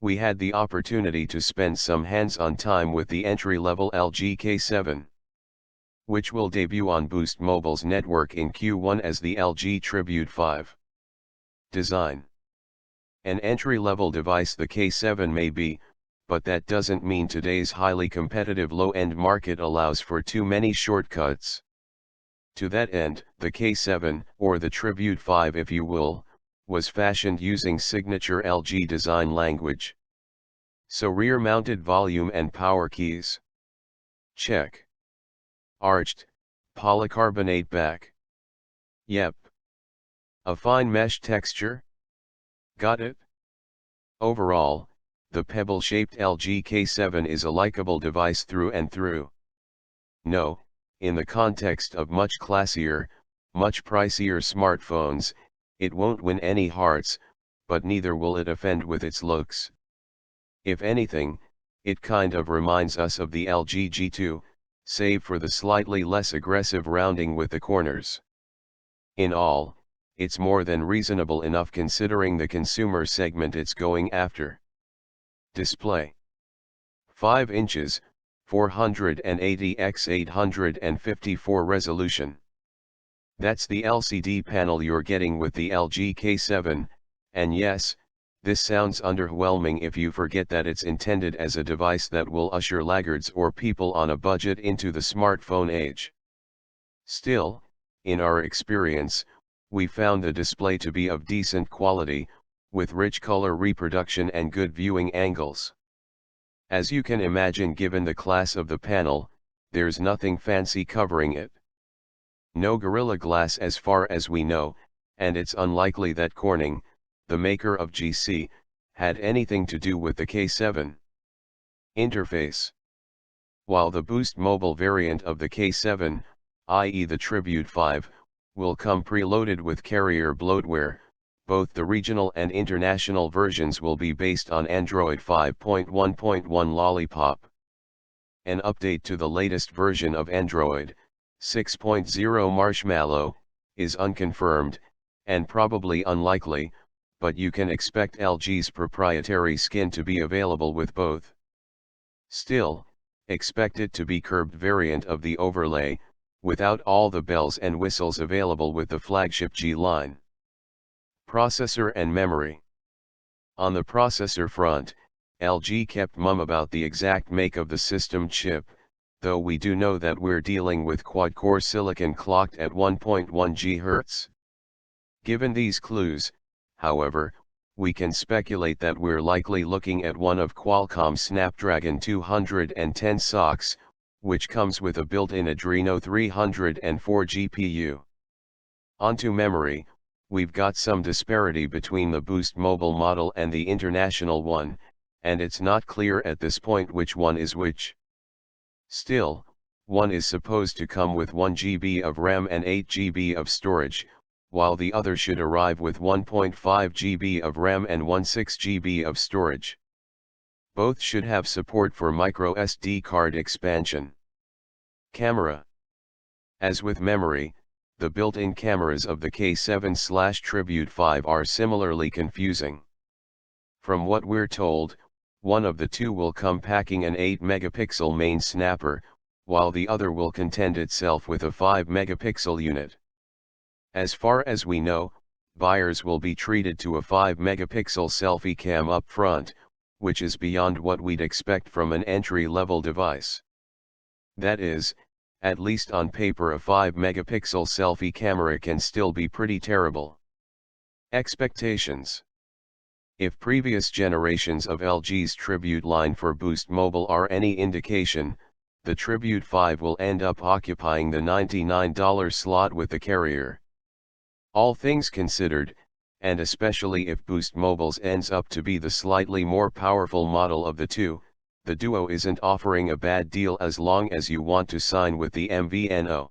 we had the opportunity to spend some hands-on time with the entry-level LG K7, which will debut on Boost Mobile's network in Q1 as the LG Tribute 5. Design. An entry-level device the K7 may be, but that doesn't mean today's highly competitive low-end market allows for too many shortcuts. To that end, the K7, or the Tribute 5 if you will, was fashioned using signature LG design language. So rear-mounted volume and power keys. Check. Arched, polycarbonate back. Yep. A fine mesh texture? Got it? Overall, the pebble-shaped LG K7 is a likable device through and through. No, in the context of much classier, much pricier smartphones, it won't win any hearts, but neither will it offend with its looks. If anything, it kind of reminds us of the LG G2, save for the slightly less aggressive rounding with the corners. In all, it's more than reasonable enough considering the consumer segment it's going after. Display. 5 inches, 480 x 854 resolution. That's the LCD panel you're getting with the LG K7, and yes, this sounds underwhelming if you forget that it's intended as a device that will usher laggards or people on a budget into the smartphone age. Still, in our experience, we found the display to be of decent quality, with rich color reproduction and good viewing angles. As you can imagine, given the class of the panel, there's nothing fancy covering it. No Gorilla Glass as far as we know, and it's unlikely that Corning, the maker of GC, had anything to do with the K7. Interface. While the Boost Mobile variant of the K7, i.e. the Tribute 5, will come preloaded with carrier bloatware, both the regional and international versions will be based on Android 5.1.1 Lollipop. An update to the latest version of Android, 6.0 Marshmallow, is unconfirmed, and probably unlikely, but you can expect LG's proprietary skin to be available with both. Still, expect it to be curbed variant of the overlay, without all the bells and whistles available with the flagship G line. Processor and memory. On the processor front, LG kept mum about the exact make of the system chip, though we do know that we're dealing with quad-core silicon clocked at 1.1 GHz. Given these clues, however, we can speculate that we're likely looking at one of Qualcomm's Snapdragon 210 SoCs, which comes with a built-in Adreno 304 GPU. Onto memory, we've got some disparity between the Boost Mobile model and the international one, and it's not clear at this point which one is which. Still, one is supposed to come with 1 GB of RAM and 8 GB of storage, while the other should arrive with 1.5 GB of RAM and 16 GB of storage. Both should have support for microSD card expansion. Camera. As with memory, the built-in cameras of the K7/Tribute 5 are similarly confusing. From what we're told, one of the two will come packing an 8-megapixel main snapper, while the other will contend itself with a 5-megapixel unit. As far as we know, buyers will be treated to a 5-megapixel selfie cam up front, which is beyond what we'd expect from an entry-level device. That is, at least on paper a 5-megapixel selfie camera can still be pretty terrible. Expectations. If previous generations of LG's Tribute line for Boost Mobile are any indication, the Tribute 5 will end up occupying the $99 slot with the carrier. All things considered, and especially if Boost Mobile's ends up to be the slightly more powerful model of the two, the duo isn't offering a bad deal as long as you want to sign with the MVNO.